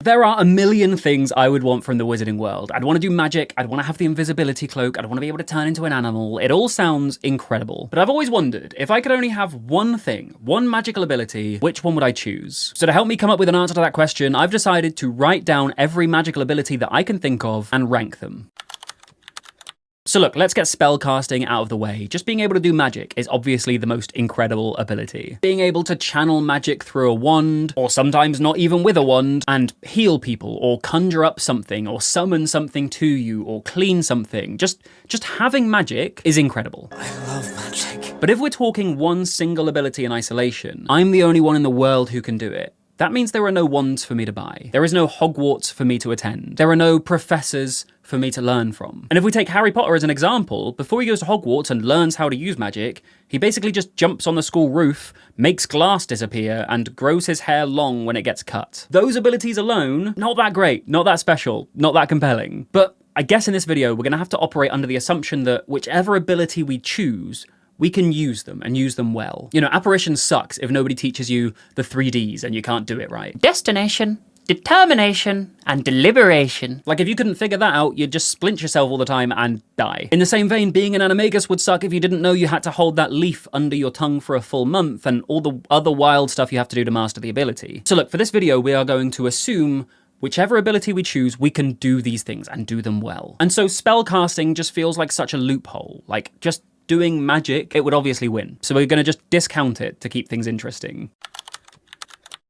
There are a million things I would want from the wizarding world. I'd want to do magic, I'd want to have the invisibility cloak, I'd want to be able to turn into an animal. It all sounds incredible. But I've always wondered, if I could only have one thing, one magical ability, which one would I choose? So to help me come up with an answer to that question, I've decided to write down every magical ability that I can think of and rank them. So look, let's get spellcasting out of the way. Just being able to do magic is obviously the most incredible ability. Being able to channel magic through a wand, or sometimes not even with a wand, and heal people, or conjure up something, or summon something to you, or clean something. Just having magic is incredible. I love magic. But if we're talking one single ability in isolation, I'm the only one in the world who can do it. That means there are no wands for me to buy. There is no Hogwarts for me to attend. There are no professors for me to learn from. And if we take Harry Potter as an example, before he goes to Hogwarts and learns how to use magic, he basically just jumps on the school roof, makes glass disappear, and grows his hair long when it gets cut. Those abilities alone, not that great, not that special, not that compelling. But I guess in this video, we're gonna have to operate under the assumption that whichever ability we choose, we can use them and use them well. You know, apparition sucks if nobody teaches you the 3Ds and you can't do it right. Destination, determination, and deliberation. Like if you couldn't figure that out, you'd just splint yourself all the time and die. In the same vein, being an animagus would suck if you didn't know you had to hold that leaf under your tongue for a full month and all the other wild stuff you have to do to master the ability. So look, for this video, we are going to assume whichever ability we choose, we can do these things and do them well. And so spellcasting just feels like such a loophole. Like just doing magic, it would obviously win. So we're gonna just discount it to keep things interesting.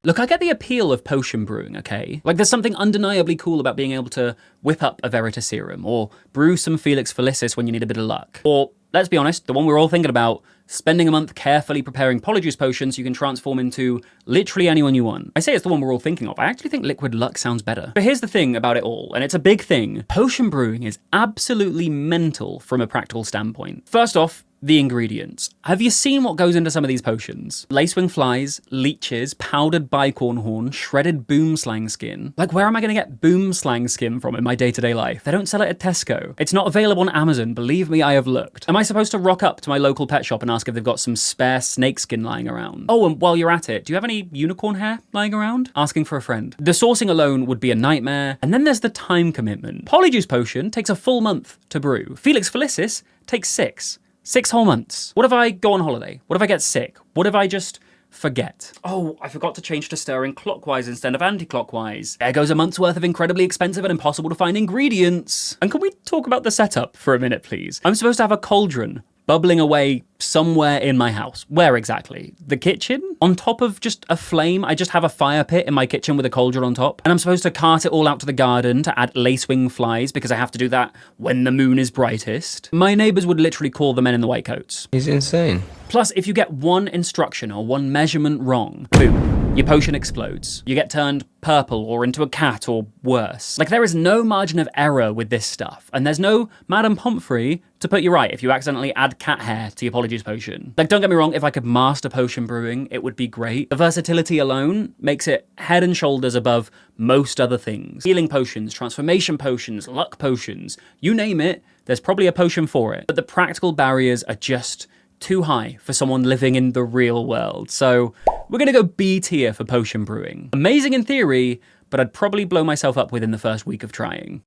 Look, I get the appeal of potion brewing, okay? Like there's something undeniably cool about being able to whip up a Veritaserum or brew some Felix Felicis when you need a bit of luck. Or, let's be honest, the one we're all thinking about, spending a month carefully preparing polyjuice potions you can transform into literally anyone you want. I say it's the one we're all thinking of. I actually think liquid luck sounds better. But here's the thing about it all, and it's a big thing. Potion brewing is absolutely mental from a practical standpoint. First off, the ingredients. Have you seen what goes into some of these potions? Lacewing flies, leeches, powdered bicorn horn, shredded boomslang skin. Like where am I gonna get boomslang skin from in my day-to-day life? They don't sell it at Tesco. It's not available on Amazon, believe me, I have looked. Am I supposed to rock up to my local pet shop and ask if they've got some spare snake skin lying around? Oh, and while you're at it, do you have any unicorn hair lying around? Asking for a friend. The sourcing alone would be a nightmare. And then there's the time commitment. Polyjuice potion takes a full month to brew. Felix Felicis takes 6. 6 whole months. What if I go on holiday? What if I get sick? What if I just forget? Oh, I forgot to change to stirring clockwise instead of anti-clockwise. There goes a month's worth of incredibly expensive and impossible to find ingredients. And can we talk about the setup for a minute, please? I'm supposed to have a cauldron bubbling away somewhere in my house. Where exactly? The kitchen? On top of just a flame, I just have a fire pit in my kitchen with a cauldron on top. And I'm supposed to cart it all out to the garden to add lacewing flies because I have to do that when the moon is brightest. My neighbors would literally call the men in the white coats. He's insane. Plus, if you get one instruction or one measurement wrong, boom, your potion explodes. You get turned purple or into a cat or worse. Like there is no margin of error with this stuff. And there's no Madame Pomfrey to put you right if you accidentally add cat hair to your polyjuice potion. Like don't get me wrong, if I could master potion brewing, it would be great. The versatility alone makes it head and shoulders above most other things. Healing potions, transformation potions, luck potions, you name it, there's probably a potion for it. But the practical barriers are just too high for someone living in the real world. So we're gonna go B tier for potion brewing. Amazing in theory, but I'd probably blow myself up within the first week of trying.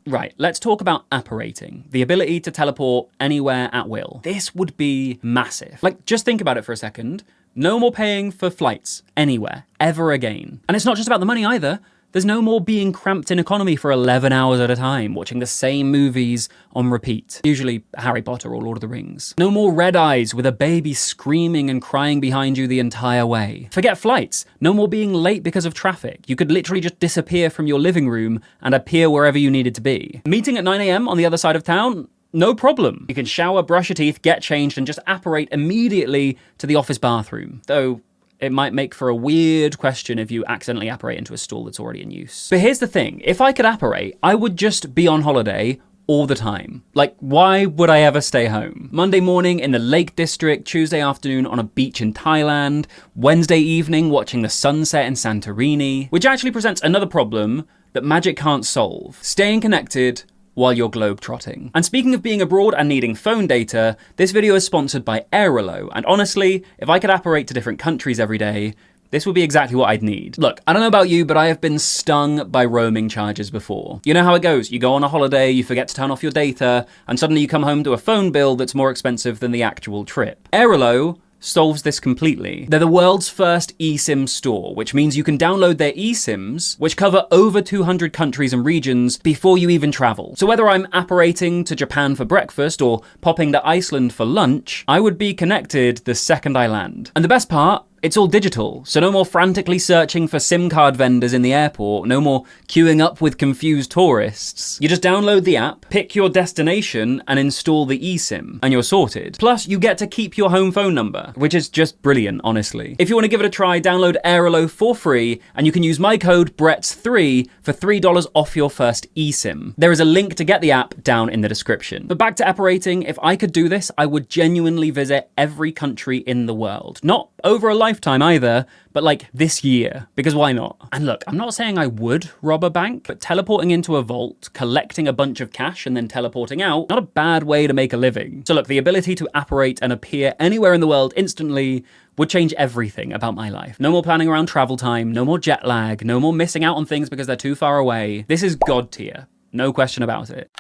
Right, let's talk about apparating, the ability to teleport anywhere at will. This would be massive. Like, just think about it for a second. No more paying for flights anywhere, ever again. And it's not just about the money either. There's no more being cramped in economy for 11 hours at a time, watching the same movies on repeat. Usually Harry Potter or Lord of the Rings. No more red eyes with a baby screaming and crying behind you the entire way. Forget flights. No more being late because of traffic. You could literally just disappear from your living room and appear wherever you needed to be. Meeting at 9 AM on the other side of town? No problem. You can shower, brush your teeth, get changed, and just apparate immediately to the office bathroom. Though, it might make for a weird question if you accidentally apparate into a stall that's already in use. But here's the thing, if I could apparate, I would just be on holiday all the time. Like, why would I ever stay home? Monday morning in the Lake District, Tuesday afternoon on a beach in Thailand, Wednesday evening watching the sunset in Santorini, which actually presents another problem that magic can't solve. Staying connected while you're globe-trotting. And speaking of being abroad and needing phone data, this video is sponsored by Aerolo, and honestly, if I could apparate to different countries every day, This would be exactly what I'd need. Look, I don't know about you, but I have been stung by roaming charges before. You know how it goes. You go on a holiday, you forget to turn off your data, and suddenly you come home to a phone bill that's more expensive than the actual trip. Airalo solves this completely. They're the world's first eSIM store, which means you can download their eSIMs, which cover over 200 countries and regions before you even travel. So whether I'm apparating to Japan for breakfast or popping to Iceland for lunch, I would be connected the second I land. And the best part, it's all digital, so no more frantically searching for SIM card vendors in the airport, no more queuing up with confused tourists. You just download the app, pick your destination, and install the eSIM, and you're sorted. Plus, you get to keep your home phone number, which is just brilliant, honestly. If you want to give it a try, download Airalo for free, and you can use my code BRETS3 for $3 off your first eSIM. There is a link to get the app down in the description. But back to apparating, if I could do this, I would genuinely visit every country in the world. Not over a lifetime either, but like this year, because why not? And look, I'm not saying I would rob a bank, but teleporting into a vault, collecting a bunch of cash and then teleporting out, not a bad way to make a living. So look, the ability to apparate and appear anywhere in the world instantly would change everything about my life. No more planning around travel time, no more jet lag, no more missing out on things because they're too far away. This is God tier, no question about it.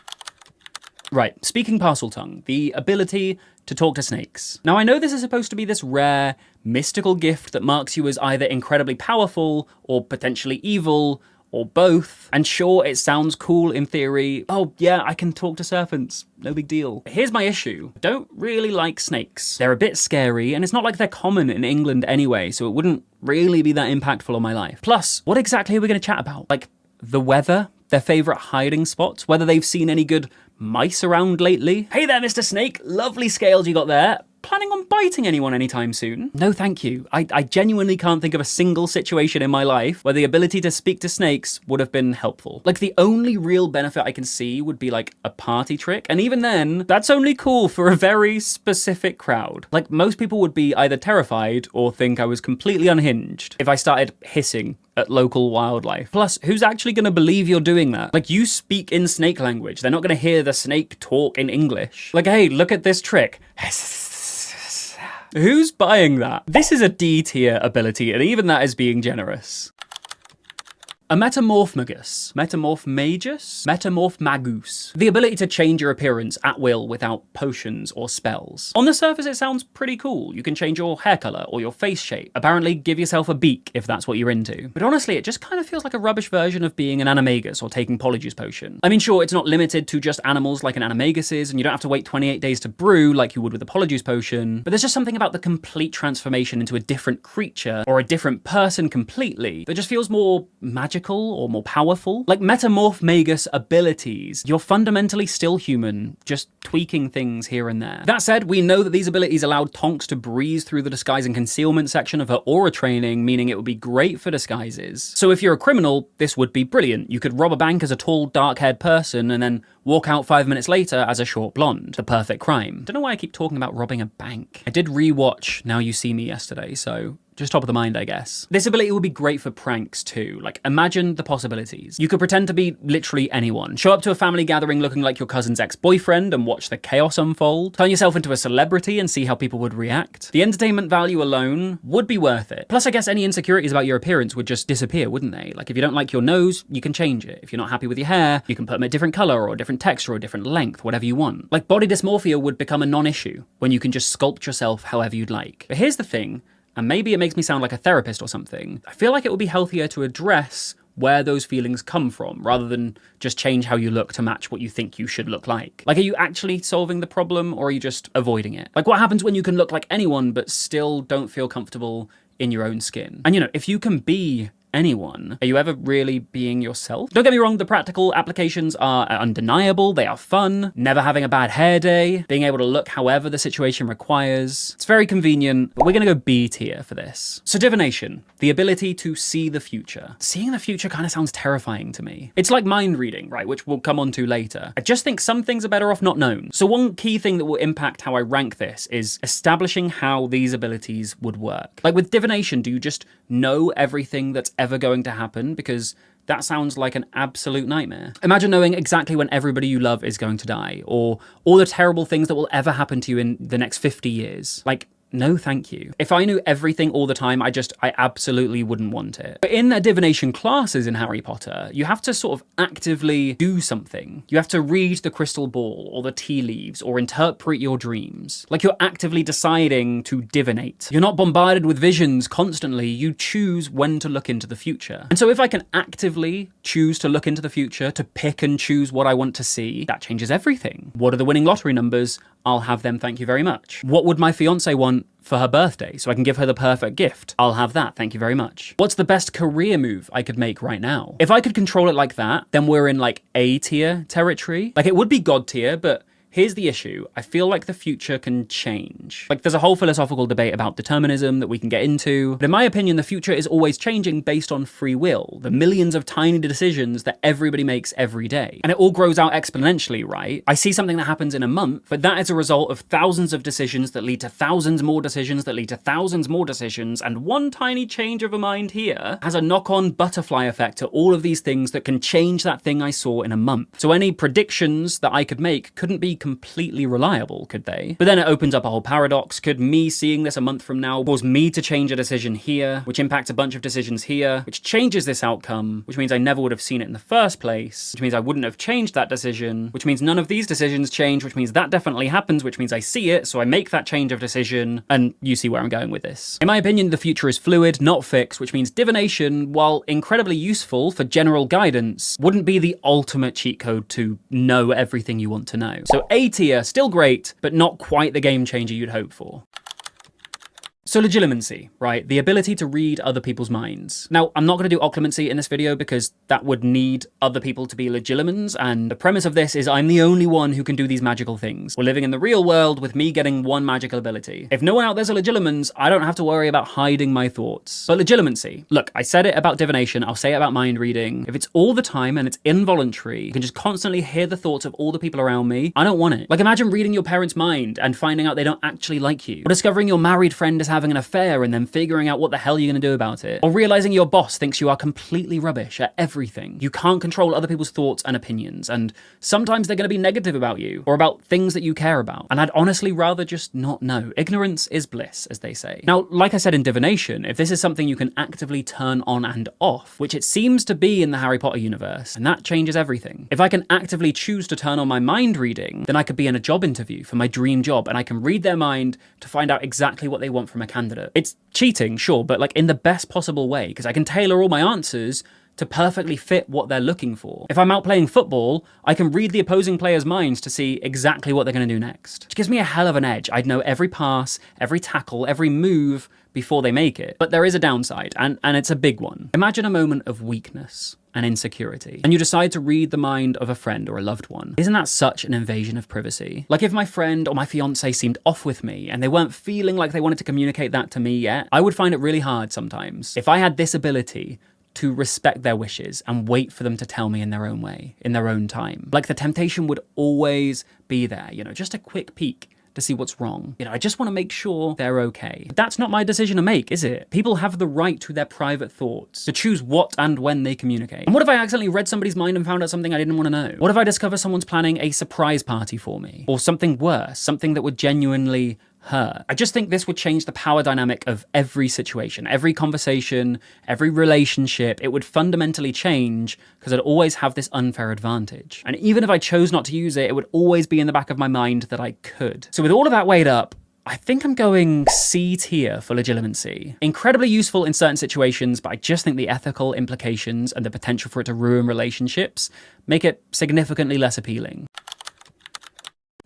Right, speaking Parseltongue, the ability to talk to snakes. Now I know this is supposed to be this rare, mystical gift that marks you as either incredibly powerful or potentially evil, or both. And sure, it sounds cool in theory. Oh yeah, I can talk to serpents, no big deal. Here's my issue. I don't really like snakes. They're a bit scary, and it's not like they're common in England anyway, so it wouldn't really be that impactful on my life. Plus, what exactly are we gonna chat about? Like, the weather? Their favorite hiding spots? Whether they've seen any good mice around lately? Hey there, Mr. Snake. Lovely scales you got there. Planning on biting anyone anytime soon? No, thank you. I genuinely can't think of a single situation in my life where the ability to speak to snakes would have been helpful. Like, the only real benefit I can see would be like a party trick. And even then, that's only cool for a very specific crowd. Like, most people would be either terrified or think I was completely unhinged if I started hissing at local wildlife. Plus, who's actually gonna believe you're doing that? Like, you speak in snake language. They're not gonna hear the snake talk in English. Like, hey, look at this trick. Who's buying that? This is a D tier ability, and even that is being generous. A metamorphmagus. Metamorphmagus. The ability to change your appearance at will without potions or spells. On the surface, it sounds pretty cool. You can change your hair color or your face shape. Apparently, give yourself a beak if that's what you're into. But honestly, it just kind of feels like a rubbish version of being an animagus or taking Polyjuice Potion. I mean, sure, it's not limited to just animals like an animagus is, and you don't have to wait 28 days to brew like you would with a Polyjuice Potion, but there's just something about the complete transformation into a different creature or a different person completely that just feels more magical or more powerful. Like metamorphmagus abilities, you're fundamentally still human, just tweaking things here and there. That said, we know that these abilities allowed Tonks to breeze through the disguise and concealment section of her aura training, meaning it would be great for disguises. So if you're a criminal, this would be brilliant. You could rob a bank as a tall, dark-haired person and then walk out 5 minutes later as a short blonde. The perfect crime. Don't know why I keep talking about robbing a bank. I did re-watch Now You See Me yesterday, so just top of the mind, I guess. This ability would be great for pranks too. Like, imagine the possibilities. You could pretend to be literally anyone. Show up to a family gathering looking like your cousin's ex-boyfriend and watch the chaos unfold. Turn yourself into a celebrity and see how people would react. The entertainment value alone would be worth it. Plus, I guess any insecurities about your appearance would just disappear, wouldn't they? Like, if you don't like your nose, you can change it. If you're not happy with your hair, you can put them a different color or a different texture or a different length, whatever you want. Like, body dysmorphia would become a non-issue when you can just sculpt yourself however you'd like. But here's the thing, and maybe it makes me sound like a therapist or something, I feel like it would be healthier to address where those feelings come from, rather than just change how you look to match what you think you should look like. Like, are you actually solving the problem, or are you just avoiding it? Like, what happens when you can look like anyone but still don't feel comfortable in your own skin? And you know, if you can be anyone, are you ever really being yourself? Don't get me wrong, the practical applications are undeniable, they are fun. Never having a bad hair day, being able to look however the situation requires. It's very convenient, but we're gonna go B tier for this. So divination, the ability to see the future. Seeing the future kind of sounds terrifying to me. It's like mind reading, right, which we'll come on to later. I just think some things are better off not known. So one key thing that will impact how I rank this is establishing how these abilities would work. Like with divination, do you just know everything that's ever going to happen? Because that sounds like an absolute nightmare. Imagine knowing exactly when everybody you love is going to die, or all the terrible things that will ever happen to you in the next 50 years. Like, no thank you. If I knew everything all the time, I absolutely wouldn't want it. But in their divination classes in Harry Potter, you have to sort of actively do something. You have to read the crystal ball or the tea leaves or interpret your dreams. Like you're actively deciding to divinate. You're not bombarded with visions constantly, you choose when to look into the future. And so if I can actively choose to look into the future, to pick and choose what I want to see, that changes everything. What are the winning lottery numbers? I'll have them, thank you very much. What would my fiance want for her birthday so I can give her the perfect gift? I'll have that, thank you very much. What's the best career move I could make right now? If I could control it like that, then we're in like A tier territory. Like it would be God tier, but here's the issue. I feel like the future can change. Like there's a whole philosophical debate about determinism that we can get into. But in my opinion, the future is always changing based on free will, the millions of tiny decisions that everybody makes every day. And it all grows out exponentially, right? I see something that happens in a month, but that is a result of thousands of decisions that lead to thousands more decisions that lead to thousands more decisions. And one tiny change of a mind here has a knock-on butterfly effect to all of these things that can change that thing I saw in a month. So any predictions that I could make couldn't be completely reliable, could they? But then it opens up a whole paradox. Could me seeing this a month from now cause me to change a decision here, which impacts a bunch of decisions here, which changes this outcome, which means I never would have seen it in the first place, which means I wouldn't have changed that decision, which means none of these decisions change, which means that definitely happens, which means I see it, so I make that change of decision, and you see where I'm going with this. In my opinion, the future is fluid, not fixed, which means divination, while incredibly useful for general guidance, wouldn't be the ultimate cheat code to know everything you want to know. So A tier, still great, but not quite the game changer you'd hope for. So legilimency, right? The ability to read other people's minds. Now, I'm not going to do occlumency in this video because that would need other people to be legilimens, and the premise of this is I'm the only one who can do these magical things. We're living in the real world with me getting one magical ability. If no one out there's a legilimens, I don't have to worry about hiding my thoughts. But legilimency, look, I said it about divination, I'll say it about mind reading. If it's all the time and it's involuntary, you can just constantly hear the thoughts of all the people around me, I don't want it. Like imagine reading your parents' mind and finding out they don't actually like you. Or discovering your married friend is having an affair and then figuring out what the hell you're gonna do about it. Or realizing your boss thinks you are completely rubbish at everything. You can't control other people's thoughts and opinions, and sometimes they're gonna be negative about you or about things that you care about. And I'd honestly rather just not know. Ignorance is bliss, as they say. Now, like I said in divination, if this is something you can actively turn on and off, which it seems to be in the Harry Potter universe, and that changes everything. If I can actively choose to turn on my mind reading, then I could be in a job interview for my dream job and I can read their mind to find out exactly what they want from a candidate. It's cheating, sure, but like in the best possible way, because I can tailor all my answers to perfectly fit what they're looking for. If I'm out playing football, I can read the opposing players' minds to see exactly what they're gonna do next, which gives me a hell of an edge. I'd know every pass, every tackle, every move before they make it. But there is a downside, and it's a big one. Imagine a moment of weakness and insecurity, and you decide to read the mind of a friend or a loved one. Isn't that such an invasion of privacy? Like if my friend or my fiance seemed off with me and they weren't feeling like they wanted to communicate that to me yet, I would find it really hard sometimes. If I had this ability to respect their wishes and wait for them to tell me in their own way, in their own time. Like the temptation would always be there, you know, just a quick peek to see what's wrong. You know, I just want to make sure they're okay. But that's not my decision to make, is it? People have the right to their private thoughts, to choose what and when they communicate. And what if I accidentally read somebody's mind and found out something I didn't want to know? What if I discover someone's planning a surprise party for me? Or something worse, something that would genuinely hurt? I just think this would change the power dynamic of every situation, every conversation, every relationship. It would fundamentally change because I'd always have this unfair advantage. And even if I chose not to use it, it would always be in the back of my mind that I could. So with all of that weighed up, I think I'm going C tier for legilimency. Incredibly useful in certain situations, but I just think the ethical implications and the potential for it to ruin relationships make it significantly less appealing.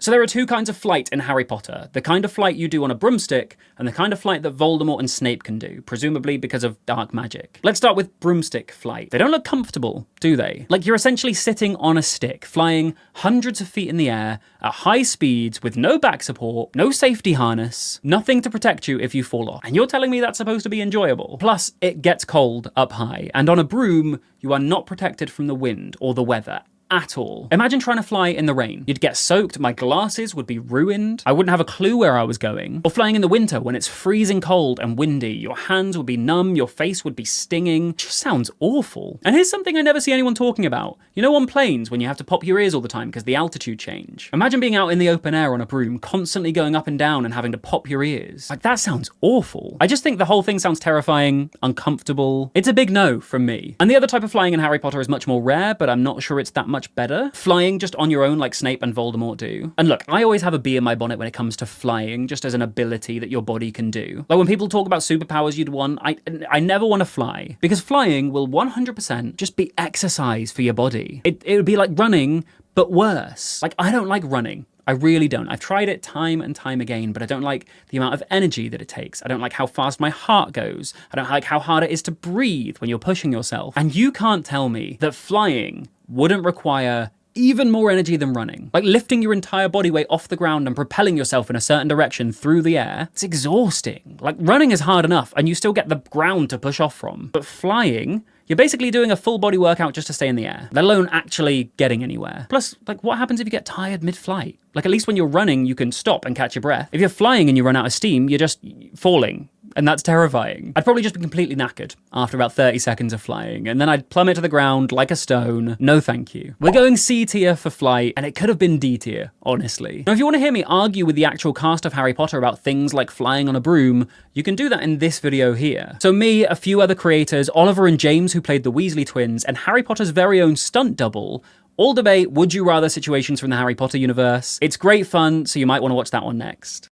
So there are two kinds of flight in Harry Potter. The kind of flight you do on a broomstick, and the kind of flight that Voldemort and Snape can do, presumably because of dark magic. Let's start with broomstick flight. They don't look comfortable, do they? Like you're essentially sitting on a stick, flying hundreds of feet in the air, at high speeds, with no back support, no safety harness, nothing to protect you if you fall off. And you're telling me that's supposed to be enjoyable? Plus, it gets cold up high, and on a broom, you are not protected from the wind or the weather at all. Imagine trying to fly in the rain. You'd get soaked, my glasses would be ruined, I wouldn't have a clue where I was going. Or flying in the winter when it's freezing cold and windy, your hands would be numb, your face would be stinging. It just sounds awful. And here's something I never see anyone talking about. You know, on planes when you have to pop your ears all the time because the altitude change. Imagine being out in the open air on a broom, constantly going up and down and having to pop your ears. Like, that sounds awful. I just think the whole thing sounds terrifying, uncomfortable. It's a big no from me. And the other type of flying in Harry Potter is much more rare, but I'm not sure it's that much better. Flying just on your own like Snape and Voldemort do. And look, I always have a bee in my bonnet when it comes to flying, just as an ability that your body can do. Like when people talk about superpowers you'd want, I never want to fly, because flying will 100% just be exercise for your body. It would be like running, but worse. Like, I don't like running. I really don't. I've tried it time and time again, but I don't like the amount of energy that it takes. I don't like how fast my heart goes. I don't like how hard it is to breathe when you're pushing yourself. And you can't tell me that flying wouldn't require even more energy than running. Like lifting your entire body weight off the ground and propelling yourself in a certain direction through the air. It's exhausting. Like running is hard enough and you still get the ground to push off from. But flying, you're basically doing a full body workout just to stay in the air, let alone actually getting anywhere. Plus, like, what happens if you get tired mid-flight? Like, at least when you're running, you can stop and catch your breath. If you're flying and you run out of steam, you're just falling. And that's terrifying. I'd probably just be completely knackered after about 30 seconds of flying, and then I'd plummet to the ground like a stone. No thank you. We're going C tier for flight, and it could have been D tier, honestly. Now, if you want to hear me argue with the actual cast of Harry Potter about things like flying on a broom, you can do that in this video here. So me, a few other creators, Oliver and James, who played the Weasley twins, and Harry Potter's very own stunt double, all debate would you rather situations from the Harry Potter universe. It's great fun, so you might want to watch that one next.